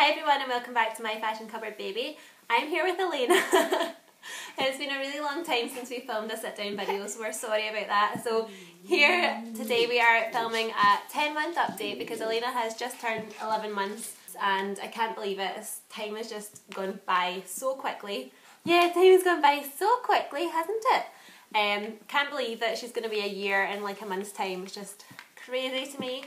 Hi everyone and welcome back to My Fashion Cupboard Baby. I'm here with Elena. It's been a really long time since we filmed a sit down video, so we're sorry about that. So here today we are filming a 10-month update because Elena has just turned 11 months and I can't believe it. Time has just gone by so quickly. Yeah, time has gone by so quickly, hasn't it? Can't believe that she's going to be a year in like a month's time. It's just crazy to me.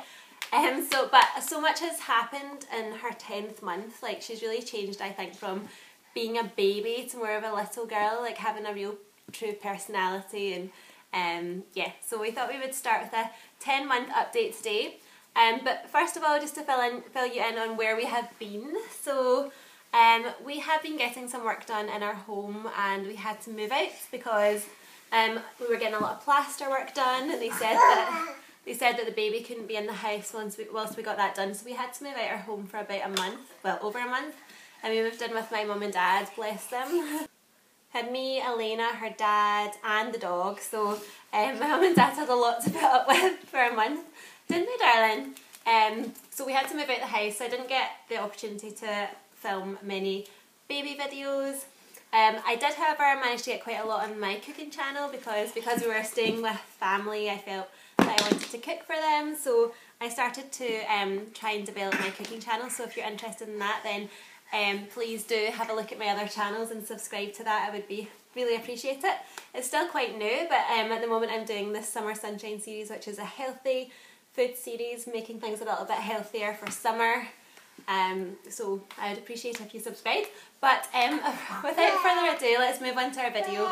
But so much has happened in her 10th month. Like, she's really changed, I think, from being a baby to more of a little girl, like having a real true personality. And yeah, so we thought we would start with a 10-month update today. But first of all, just to fill you in on where we have been. So we have been getting some work done in our home, and we had to move out because we were getting a lot of plaster work done, and they said that the baby couldn't be in the house whilst we got that done, so we had to move out our home for about a month, well, over a month, and we moved in with my mum and dad, bless them. Had me, Elena, her dad, and the dog, so my mum and dad had a lot to put up with for a month, didn't they, darling? So we had to move out the house, so I didn't get the opportunity to film many baby videos. I did, however, manage to get quite a lot on my cooking channel because we were staying with family. I felt that I wanted to cook for them, so I started to try and develop my cooking channel. So if you're interested in that, then please do have a look at my other channels and subscribe to that. I would really appreciate it. It's still quite new, but at the moment I'm doing this Summer Sunshine series, which is a healthy food series, making things a little bit healthier for summer. So I would appreciate if you subscribed. But without further ado, let's move on to our video.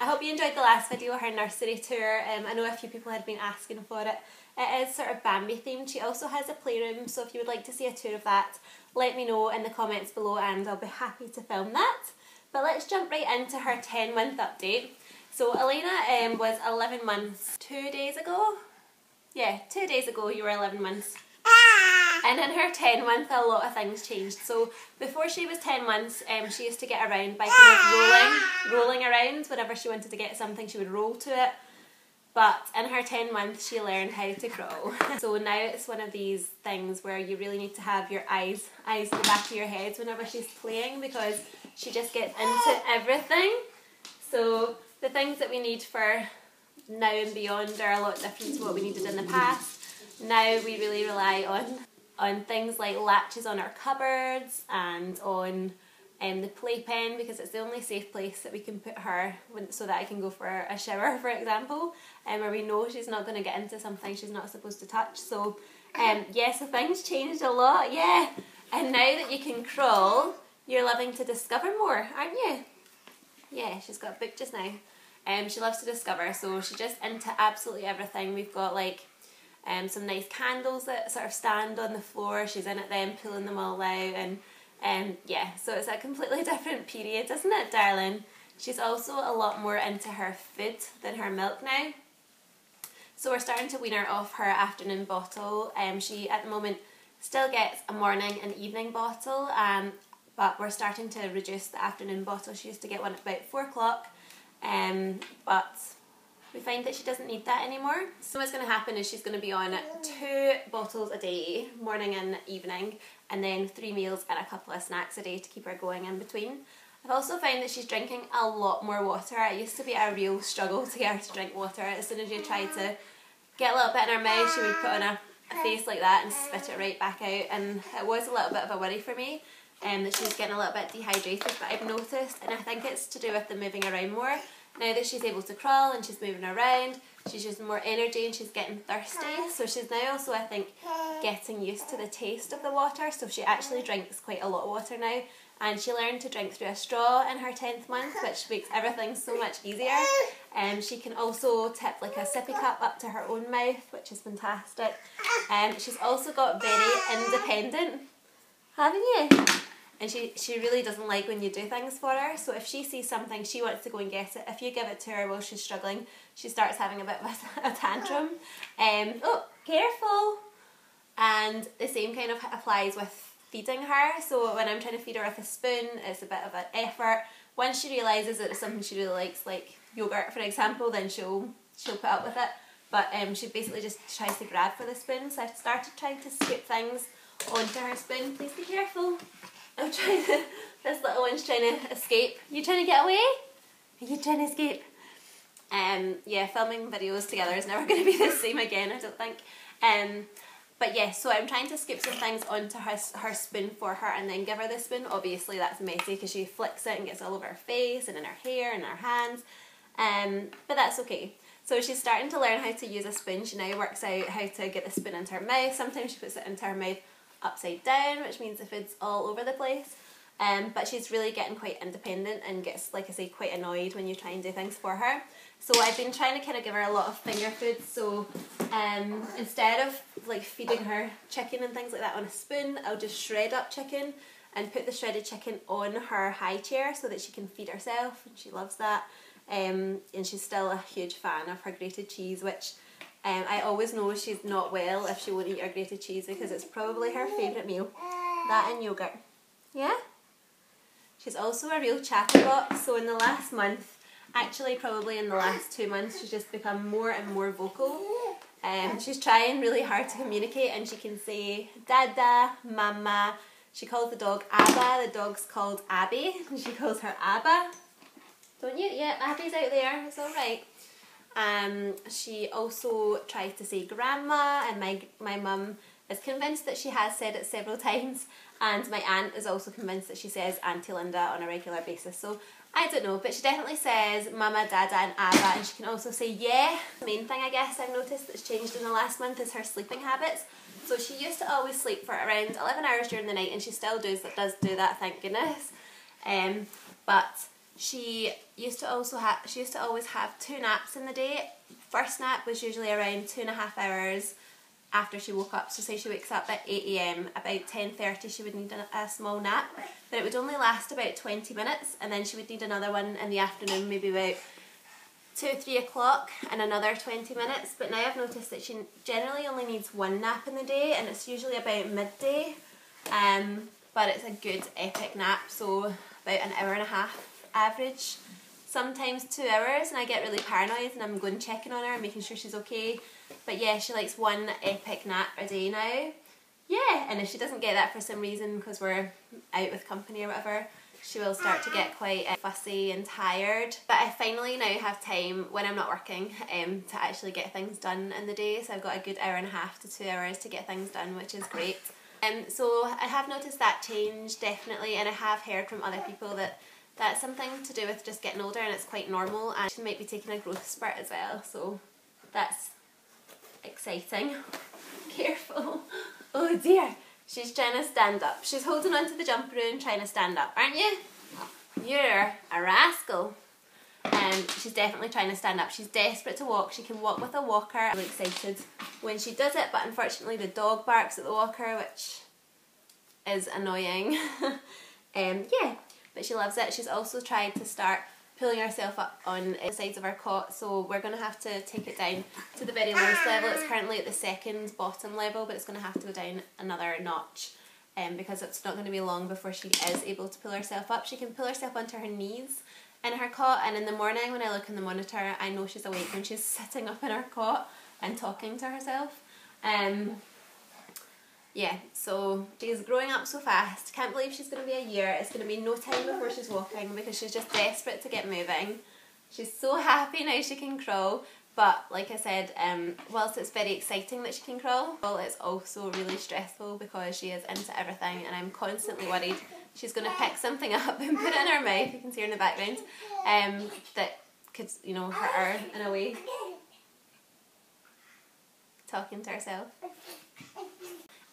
I hope you enjoyed the last video, her nursery tour. I know a few people had been asking for it. It is sort of Bambi themed. She also has a playroom, so if you would like to see a tour of that, let me know in the comments below and I'll be happy to film that. But let's jump right into her 10-month update. So Elena was 11 months 2 days ago. Yeah, 2 days ago you were 11 months. And in her 10-month, a lot of things changed. So before she was 10 months, she used to get around by kind of rolling around. Whenever she wanted to get something, she would roll to it. But in her 10 months, she learned how to crawl. So now it's one of these things where you really need to have your eyes in the back of your head whenever she's playing, because she just gets into everything. So the things that we need for now and beyond are a lot different to what we needed in the past. Now we really rely on things like latches on our cupboards and on the playpen, because it's the only safe place that we can put her so that I can go for a shower, for example, where we know she's not going to get into something she's not supposed to touch. So yeah, so things changed a lot, yeah. And now that you can crawl, you're loving to discover more, aren't you? Yeah, she's got a book just now. She loves to discover, so she's just into absolutely everything. We've got like some nice candles that sort of stand on the floor. She's in at them, pulling them all out, and yeah, so it's a completely different period, isn't it, darling? She's also a lot more into her food than her milk now. So we're starting to wean her off her afternoon bottle. She at the moment still gets a morning and evening bottle, but we're starting to reduce the afternoon bottle. She used to get one at about 4 o'clock, but we find that she doesn't need that anymore. So what's going to happen is she's going to be on 2 bottles a day, morning and evening, and then 3 meals and a couple of snacks a day to keep her going in between. I've also found that she's drinking a lot more water. It used to be a real struggle to get her to drink water. As soon as you tried to get a little bit in her mouth, she would put on a face like that and spit it right back out, and it was a little bit of a worry for me that she was getting a little bit dehydrated. But I've noticed, and I think it's to do with the moving around more. Now that she's able to crawl and she's moving around, she's using more energy and she's getting thirsty. So she's now also, I think, getting used to the taste of the water. So she actually drinks quite a lot of water now. And she learned to drink through a straw in her 10th month, which makes everything so much easier. She can also tip like a sippy cup up to her own mouth, which is fantastic. She's also got very independent, haven't you? And she really doesn't like when you do things for her. So if she sees something, she wants to go and get it. If you give it to her while she's struggling, she starts having a bit of a tantrum. Oh, careful! And the same kind of applies with feeding her. So when I'm trying to feed her with a spoon, it's a bit of an effort. Once she realises that it's something she really likes, like yogurt for example, then she'll put up with it. But she basically just tries to grab for the spoon. So I've started trying to scoop things onto her spoon. Please be careful. This little one's trying to escape. You trying to get away? Are you trying to escape? Yeah, filming videos together is never going to be the same again, I don't think. But yeah, so I'm trying to scoop some things onto her spoon for her and then give her the spoon. Obviously that's messy because she flicks it and gets all over her face and in her hair and her hands. But that's okay. So she's starting to learn how to use a spoon. She now works out how to get the spoon into her mouth. Sometimes she puts it into her mouth upside down, which means the food's all over the place. But she's really getting quite independent and gets, like I say, quite annoyed when you try and do things for her. So I've been trying to kind of give her a lot of finger food. So instead of like feeding her chicken and things like that on a spoon, I'll just shred up chicken and put the shredded chicken on her high chair so that she can feed herself, and she loves that. And she's still a huge fan of her grated cheese, which I always know she's not well if she won't eat her grated cheese because it's probably her favourite meal. That and yogurt. Yeah? She's also a real chatterbox, so in the last month, actually probably in the last 2 months, she's just become more and more vocal. She's trying really hard to communicate, and she can say Dada, Mama. She calls the dog Abba. The dog's called Abby, and she calls her Abba. Don't you? Yeah, Abby's out there. It's all right. She also tries to say Grandma, and my mum is convinced that she has said it several times, and my aunt is also convinced that she says Auntie Linda on a regular basis. So I don't know, but she definitely says Mama, Dada and Abba, and she can also say yeah. The main thing I guess I've noticed that's changed in the last month is her sleeping habits. So she used to always sleep for around 11 hours during the night, and she still does do that, thank goodness. But she used to always have 2 naps in the day. First nap was usually around 2.5 hours after she woke up. So say she wakes up at 8 AM, about 10:30 she would need a small nap, but it would only last about 20 minutes, and then she would need another one in the afternoon, maybe about 2 or 3 o'clock, and another 20 minutes. But now I've noticed that she generally only needs 1 nap in the day, and it's usually about midday, but it's a good epic nap, so about an hour and a half average, sometimes 2 hours, and I get really paranoid and I'm going checking on her and making sure she's okay. But yeah, she likes 1 epic nap a day now. Yeah, and if she doesn't get that for some reason because we're out with company or whatever, she will start to get quite fussy and tired. But I finally now have time when I'm not working to actually get things done in the day, so I've got a good hour and a half to 2 hours to get things done, which is great. So I have noticed that change definitely, and I have heard from other people that that's something to do with just getting older, and it's quite normal, and she might be taking a growth spurt as well, so that's exciting. Careful. Oh dear. She's trying to stand up. She's holding onto the jumperoo and trying to stand up, aren't you? You're a rascal. She's definitely trying to stand up. She's desperate to walk. She can walk with a walker. I'm really excited when she does it, but unfortunately the dog barks at the walker, which is annoying. Yeah, but she loves it. She's also tried to start pulling herself up on the sides of our cot, so we're going to have to take it down to the very lowest level. It's currently at the 2nd bottom level, but it's going to have to go down another notch because it's not going to be long before she is able to pull herself up. She can pull herself onto her knees in her cot, and in the morning when I look in the monitor I know she's awake when she's sitting up in her cot and talking to herself. Yeah, so she's growing up so fast. Can't believe she's going to be a year. It's going to be no time before she's walking because she's just desperate to get moving. She's so happy now she can crawl, but like I said, whilst it's very exciting that she can crawl, it's also really stressful because she is into everything, and I'm constantly worried she's going to pick something up and put it in her mouth. You can see her in the background, that could, you know, hurt her in a way. Talking to herself.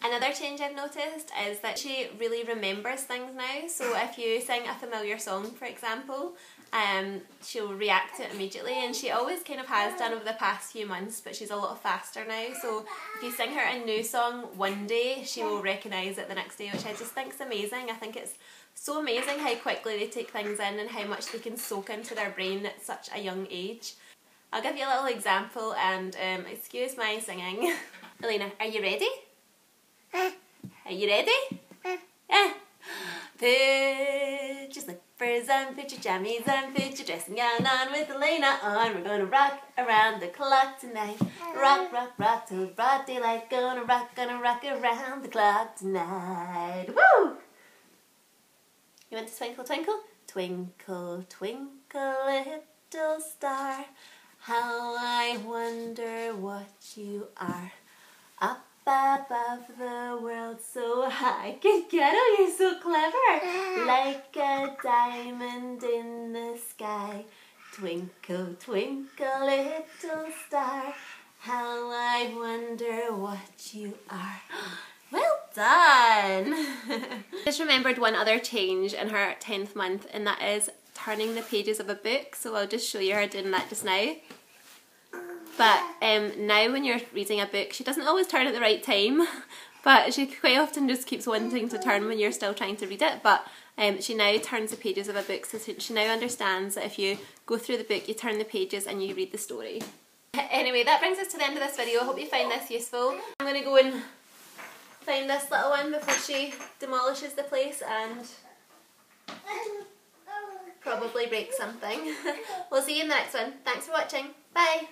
Another change I've noticed is that she really remembers things now. So if you sing a familiar song, for example, she'll react to it immediately, and she always kind of has done over the past few months, but she's a lot faster now. So if you sing her a new song one day, she will recognise it the next day, which I just think is amazing. I think it's so amazing how quickly they take things in and how much they can soak into their brain at such a young age. I'll give you a little example, and excuse my singing. Elena, are you ready? Are you ready? Yeah. Put, just like, furs on, put your jammies on, put your dressing gown on with Elena on. We're gonna rock around the clock tonight. Rock, rock, rock till broad daylight. Gonna rock around the clock tonight. Woo! You want to twinkle, twinkle? Twinkle, twinkle, little star, how I wonder what you are. Up above the world so high. Good girl, you're so clever. Like a diamond in the sky. Twinkle, twinkle, little star, how I wonder what you are. Well done! Just remembered one other change in her 10th month, and that is turning the pages of a book. So I'll just show you her doing that just now. But now when you're reading a book, she doesn't always turn at the right time, but she quite often just keeps wanting to turn when you're still trying to read it. But she now turns the pages of a book, so she now understands that if you go through the book, you turn the pages and you read the story. Anyway, that brings us to the end of this video. I hope you find this useful. I'm going to go and find this little one before she demolishes the place and probably break something. We'll see you in the next one. Thanks for watching. Bye!